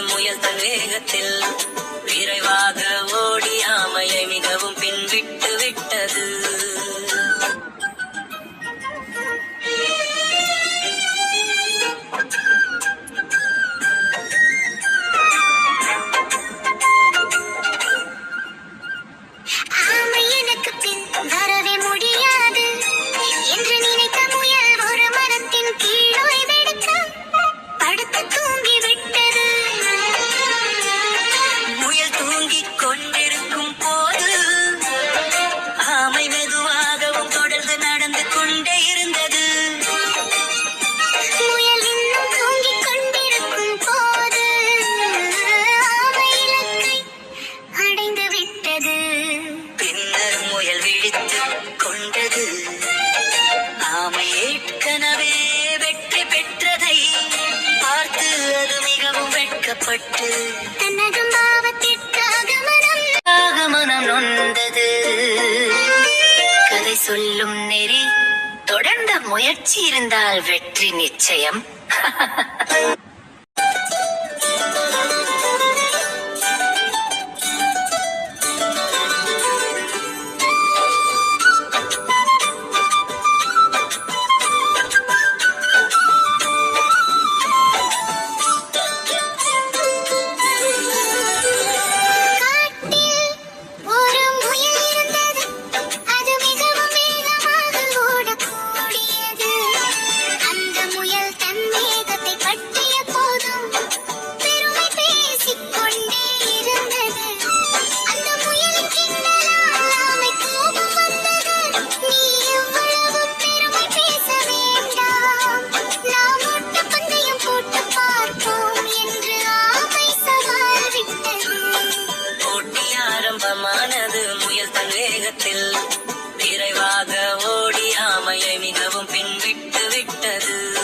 முயல் தன் வேகத்தில் விரைவாக ஓடி ஆமையை மிகவும் பின்விட்டு விட்டது. கொண்டிருக்கும் போது ஆமை மெதுவாகவும் தொடர்ந்து நடந்து கொண்டே இருந்தது. முயல் இன்னும் தூங்கிக் கொண்டிருக்கும் போது ஆமை இலக்கை அடைந்து விட்டது. பின்னர் முயல் விழித்து கொண்டது. ஆமை ஏற்கனவே வெற்றி பெற்றதை பார்த்து அது மிகவும் வெட்கப்பட்டு தன்னகம் மனம் நொந்தது. கதை சொல்லும் நெறி தொடர்ந்த முயற்சி இருந்தால் வெற்றி நிச்சயம்.